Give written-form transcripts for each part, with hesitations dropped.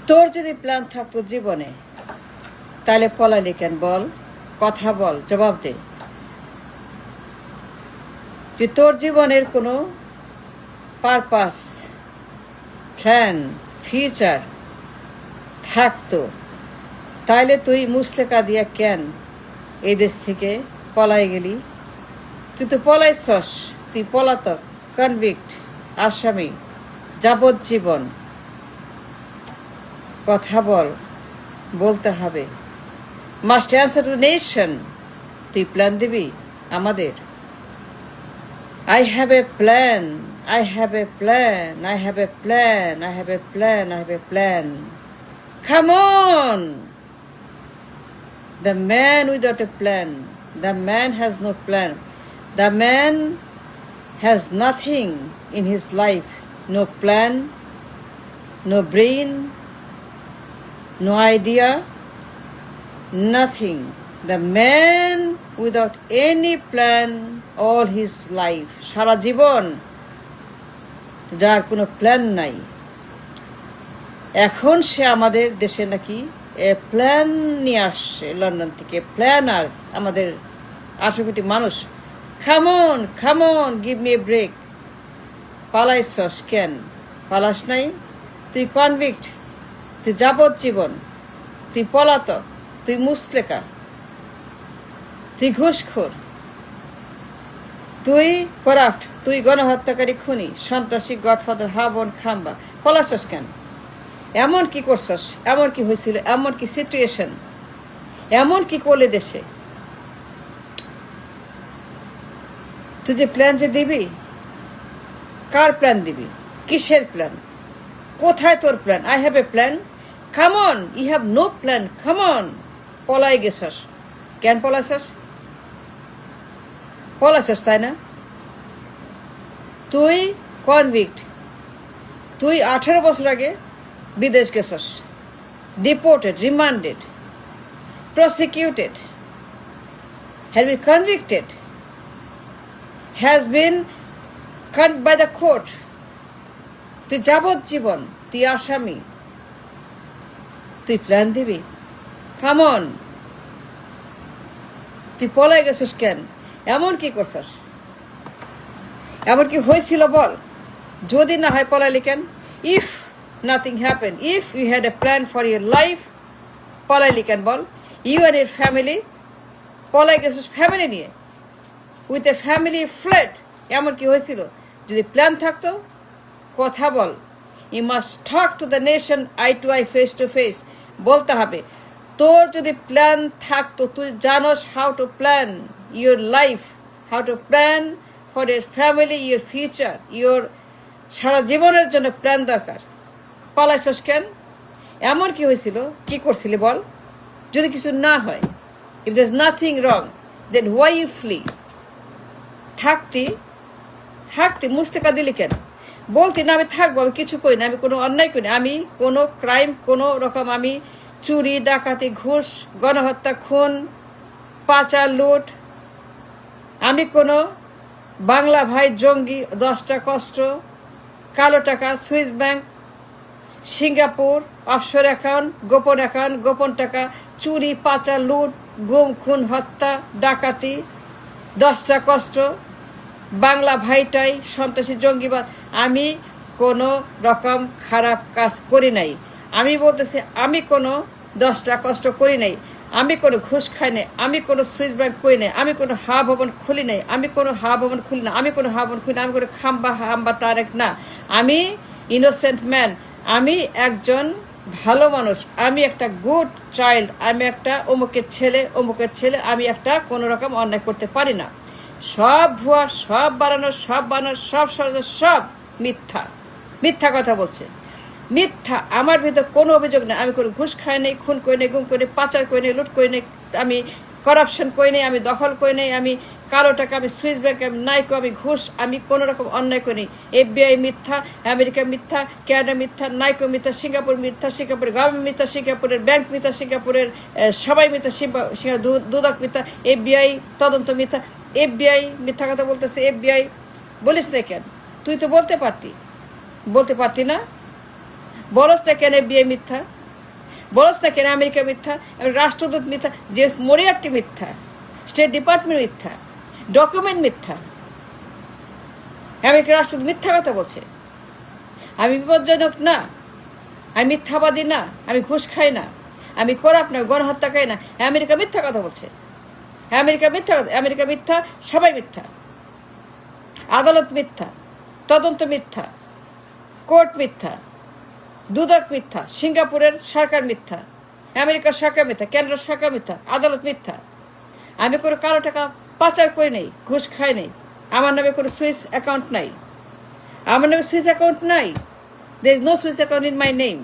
তোর যদি প্ল্যান থাকতো জীবনে, তাহলে পলালি কেন? বল, কথা বল, জবাব দে। যে তোর জীবনের কোনো পারপাস, প্ল্যান, ফিউচার থাকতো, তাইলে তুই মুসলেকা দিয়া কেন এই দেশ থেকে পলাই গেলি? তুই তো পলাইছস, তুই পলাতক, কনভিক্ট, আসামি, যাবজ্জীবন। কথা বল, বলতে হবে। Must answer to nation. তুই প্ল্যান দিবি আমাদের? I have a plan, I have a plan, I have a plan, I have a plan, I have a plan. Come on! The man without a plan, the man has no plan. The man has nothing in his life, no plan, no brain, no idea, nothing. The man without any plan all his life, সারা জীবন যার কোনো plan নাই, এখন সে আমাদের দেশে নাকি plan নিয়ে আসছে London থেকে। প্ল্যানার আমাদের 18 কোটি মানুষ। Khaman khaman, give me a break. পালাইছস কেন? পালাস নাই? তুই কনভিক্ট, তুই যাবজ্জীবন, তুই পলাতক, তুই মুসলেকা, তুই ঘুষখোর, তুই করাপ্ট, তুই গণহত্যাকারী, খুনি, সন্ত্রাসী, গডফাদার, হাবন, খাম্বা। পলাছস কেন? এমন কি করছস? এমন কি হয়েছিল? এমন কি সিচুয়েশন? এমন কি করলে দেশে? তুই যে প্ল্যান যে দিবি, কার প্ল্যান দিবি? কিসের প্ল্যান? কোথায় তোর plan? I have a plan. Come on, you have no plan. Come on. পলাই গেছস কেন? পলাছস, পলাছস, তাই না? তুই কনভিক্ট, তুই 18 বছর আগে বিদেশ গেছস, deported, remanded, prosecuted, has been convicted, has been conned by the court. তুই যাবজ্জীবন, তুই আসামি, তুই প্ল্যান দিবি? Come on. তুই পলাই গেছিস কেন? এমন কি করছস? এমন কি হয়েছিল বল? যদি না হয় পলাইলি কেন? If nothing happen, if you had a plan for your life, পলাইলি কেন বল? ইউ অ্যান্ড ইউর ফ্যামিলি, পলাই গেছিস ফ্যামিলি নিয়ে, উইথ এ ফ্যামিলি ফ্লেড। এমন কি হয়েছিল? যদি প্ল্যান থাকতো, কথা বল। You must talk to the nation, eye to eye, face to face. বলতে হবে। তোর যদি প্ল্যান থাকতো, তুই জানোস how to plan your life, how to plan for your family, your future, your সারা জীবনের জন্য প্ল্যান দরকার। পালাইছস কেন? এমন কি হয়েছিল? কি করছিলি বল? যদি কিছু না হয়, if there is nothing wrong, then why you flee? থাকতি মুস্তেকা দিলি কেন? বলতি না আমি থাকবো, আমি কিছু করি না, আমি কোনো অন্যায় করি না, আমি কোনো ক্রাইম, কোনো রকম আমি চুরি, ডাকাতি, ঘুষ, গণহত্যা, খুন, পাচার, লুট, আমি কোনো বাংলা ভাই জঙ্গি, 10টা কষ্ট, কালো টাকা, Swiss bank, Singapore, offshore account, গোপন টাকা, চুরি, পাচার, লুট, গুম, খুন, হত্যা, ডাকাতি, 10টা কষ্ট, বাংলা ভাইটাই, সন্ত্রাসী, জঙ্গিবাদ, আমি কোনো রকম খারাপ কাজ করি নাই। আমি বলতেছি, আমি কোনো 10টা কষ্ট করি নাই, আমি কোনো ঘুষ খাই নাই, আমি কোনো সুইস ব্যাংক করি নাই, আমি কোনো ভবন খুলি নাই, আমি কোনো ভবন খুলি না, আমি কোনো ভবন খুলি না, আমি কোনো হাম্বা তারেক না। আমি ইনোসেন্ট ম্যান, আমি একজন ভালো মানুষ, আমি একটা গুড চাইল্ড, আমি একটা অমুকের ছেলে, আমি একটা কোনো রকম অন্যায় করতে পারি না। সব ভুয়া, সব বানানো, সব সব মিথ্যা কথা বলছে, মিথ্যা। আমার ভিতর কোনো অভিযোগ নেই, আমি কোনো ঘুষ খাই নেই, খুন করি নেই, গুম করি নেই, পাচার করি নেই, লুট করি নেই, আমি করাপশন করি নেই, আমি দখল করি নেই, আমি কালো টাকা, আমি সুইস ব্যাংক, আমি নাইকো, আমি ঘুষ, আমি কোনো রকম অন্যায় করি নেই। FBI মিথ্যা, আমেরিকা মিথ্যা, কানাডা মিথ্যা, নাইকো মিথ্যা, সিঙ্গাপুর মিথ্যা, সিঙ্গাপুরের গভর্নমেন্ট মিথ্যা, সিঙ্গাপুরের ব্যাংক মিথ্যা, সিঙ্গাপুরের সবাই মিথ্যা, দুদক মিথ্যা, FBI তদন্ত মিথ্যা। FBI মিথ্যা কথা বলতেছে। FBI বলিস না কেন? তুই তো বলতে পারতি না? বলস না কেন FBI মিথ্যা? বলছ না কেন আমেরিকা মিথ্যা, রাষ্ট্রদূত মিথ্যা, যে মরিয়ারটি মিথ্যা, স্টেট ডিপার্টমেন্ট মিথ্যা, ডকুমেন্ট মিথ্যা, আমেরিকার রাষ্ট্রদূত মিথ্যা কথা বলছে। আমি বিপজ্জনক না, আমি মিথ্যাবাদী না, আমি ঘুষ খাই না, আমি করাপ না, গণহত্যা খাই না, আমেরিকা মিথ্যা কথা বলছে। আমেরিকা মিথ্যা, আমেরিকা মিথ্যা, সবাই মিথ্যা, আদালত মিথ্যা, তদন্ত মিথ্যা, কোর্ট মিথ্যা, দুদক মিথ্যা, সিঙ্গাপুরের সরকার মিথ্যা, আমেরিকার সরকার মিথ্যা, কেন্দ্রের সরকার মিথ্যা, আদালত মিথ্যা। আমি কোনো কালো টাকা পাচার করি নেই, ঘুষ খাই নেই, আমার নামে কোনো সুইস অ্যাকাউন্ট নাই, আমার নামে সুইস অ্যাকাউন্ট নাই, there is no Swiss account in my name.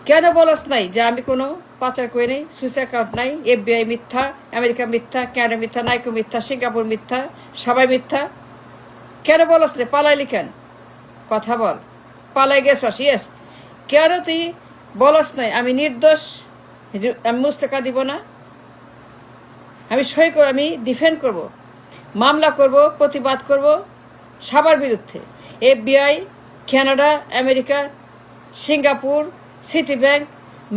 কেন বলস নাই যে আমি কোনো পাচার করি নেই, সুইস অ্যাকাউন্ট নাই, FBI মিথ্যা, আমেরিকা মিথ্যা, ক্যানাডা মিথ্যা, নাইকো মিথ্যা, সিঙ্গাপুর মিথ্যা, সবাই মিথ্যা। কেন বলস না, পালাইলি কেন? কথা বল, পালাই গেছস? ইয়েস, কেন তুই বলস নাই আমি নির্দোষ, আমি মুস্তাকা দিব না, আমি সই করব, আমি ডিফেন্ড করব, মামলা করব, প্রতিবাদ করব সবার বিরুদ্ধে। FBI, Canada, America, Singapore, city bank,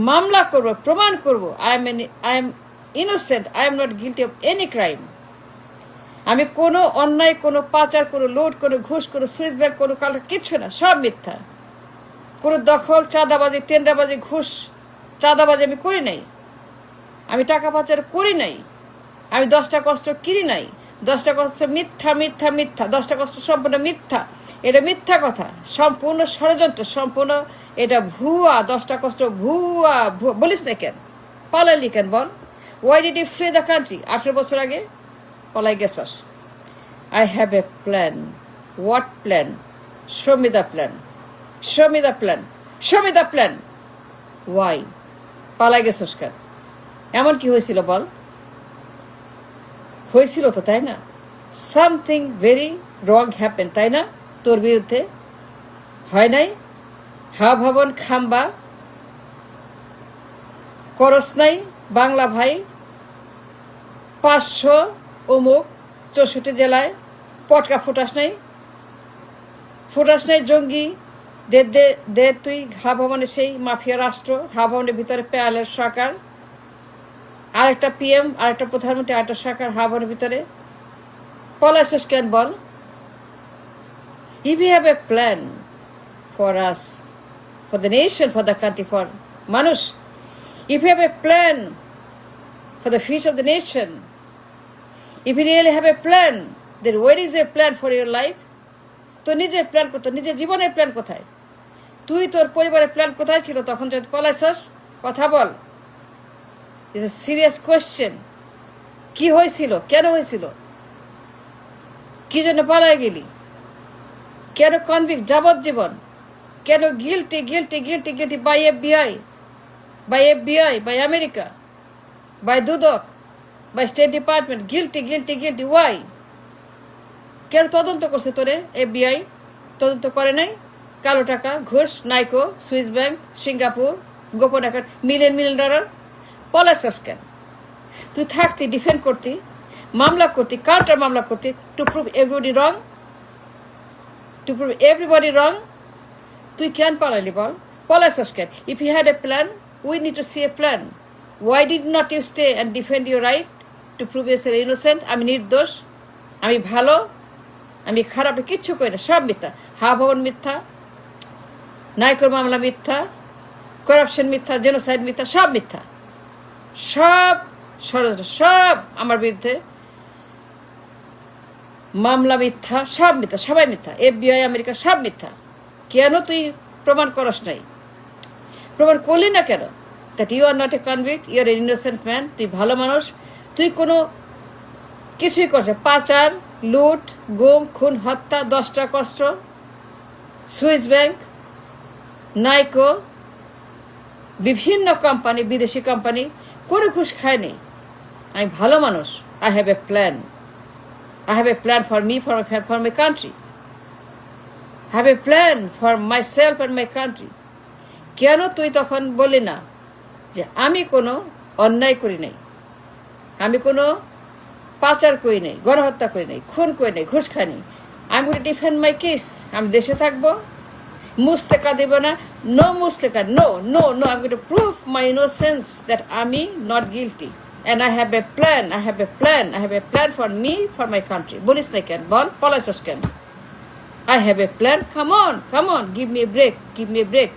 মামলা করব, প্রমাণ করব I am innocent, I am not guilty of any crime. আমি কোনো অন্যায়, কোনো পাচার, কোনো লুট, কোনো ঘুষ, কোনো সুইস ব্যাংক, কোনো কালো কিচ্ছু না, সব মিথ্যা। কোনো দখল, চাঁদাবাজি, টেন্ডারবাজি, ঘুষ, চাঁদাবাজি আমি করি নাই, আমি টাকা পাচার করি নাই, আমি 10টা কষ্ট কিনি নাই, 10টা কষ্ট মিথ্যা মিথ্যা মিথ্যা, 10টা কষ্ট সম্পূর্ণ মিথ্যা, এটা মিথ্যা কথা, সম্পূর্ণ ষড়যন্ত্র, সম্পূর্ণ এটা ভুয়া, 10টা কষ্ট ভুয়া। বলিস না কেন, পালাইলি কেন বল? Why did you free the country? 18 বছর আগে পলাই গেছস। I have a plan. What plan? Show me the plan, show me the plan, show me the plan. Why পালাই গেছস কেন? এমন কি হয়েছিল বল? হয়েছিল তো, তাই না? সামথিং ভেরি রং হ্যাপেন, তাই না? তোর বিরুদ্ধে হয় নাই? হাওয়া ভবন খাম্বা করস নাই বাংলা ভাই, 500 অমুক 64 জেলায় পটকা ফুটাস নাই, ফুটাস নাই জঙ্গি দে তুই হাওয়া ভবনে, সেই মাফিয়া রাষ্ট্র, হাওয়া ভবনের ভিতরে পেয়ালের সরকার, আরেকটা PM, আরেকটা প্রধানমন্ত্রী, আরেকটা সরকার হাওয়া ভবনের ভিতরে। পলাইছিস কেন বল? If you have a plan for us, for the nation, for the country, for মানুষ, if you have a plan for the future of the nation, if you really have a plan, then where is a plan for your life? তো নিজের plan কোথায়? নিজের জীবনের plan কোথায়? তুই তোর পরিবারের প্ল্যান কোথায় ছিল তখন যদি পলাইছস? কথা বল। It's a serious question. কি হয়েছিল? কেন হয়েছিল? কি জন্য পালাই গেলি? কেন কনভিক্ট যাবজ্জীবন? কেন guilty guilty guilty guilty by FBI, by America, by Dudok, by state department, guilty guilty guilty. Why? কেন তদন্ত করছে তোরে FBI? তদন্ত করে নাই? কালো টাকা, ঘুষ, নাইকো, সুইস ব্যাংক, সিঙ্গাপুর, গোপন অ্যাকাউন্ট, মিলিয়ন ডলার। পলাইছস কেন? তুই থাকতি, ডিফেন্ড করতি, মামলা করতি, কাউন্টার মামলা করতি, to prove everybody wrong, to prove everybody wrong. তুই কেন পালাইলি বল? পলাইছস কেন? If you had a plan, we need to see a plan. Why did not you stay and defend your right to prove your innocent? আমি নির্দোষ, আমি ভালো, আমি খারাপ কিচ্ছু করি না, সব মিথ্যা। হাওয়া ভবন মিথ্যা, নাইকোর মামলা মিথ্যা, করাপশন মিথ্যা, জেনোসাইড মিথ্যা, সব মিথ্যা, সব ষড়যন্ত্র, সব আমার বিরুদ্ধে মামলা মিথ্যা, সব মিথ্যা, সবাই মিথ্যা। FBI, আমেরিকা, সব মিথ্যা। কেন তুই প্রমাণ করস নাই? প্রমাণ করলি না কেন? That you are not a convict, you are a innocent man, তুই ভালো মানুষ, তুই কোনো কিছুই করছে, পাচার, লুট, গুম, খুন, হত্যা, 10টা কষ্ট, সুইস ব্যাংক, নাইকো, বিভিন্ন কোম্পানি, বিদেশি কোম্পানি, কোনো ঘুষ খায়নি। আমি ভালো মানুষ। I have a plan, I have a plan for me, for my country, I have a plan for my self and my country. কেন তুই তখন বলি না যে আমি কোনো অন্যায় করি নাই, আমি কোনো পাচার করি নাই, গণহত্যা করি নাই, খুন করি নাই, ঘুষ খাইনি? I am going to defend my case. আমি দেশে থাকবো, মুস্তেকা দেব না, নো মুস্তেকা, no no no, I am going to prove my innocence that আমি not guilty and I have a plan, I have a plan, I have a plan for me, for my country. বলিস না কেন, বল, পলাইছস কেন? I have a plan, come on, give me a break, give me a break.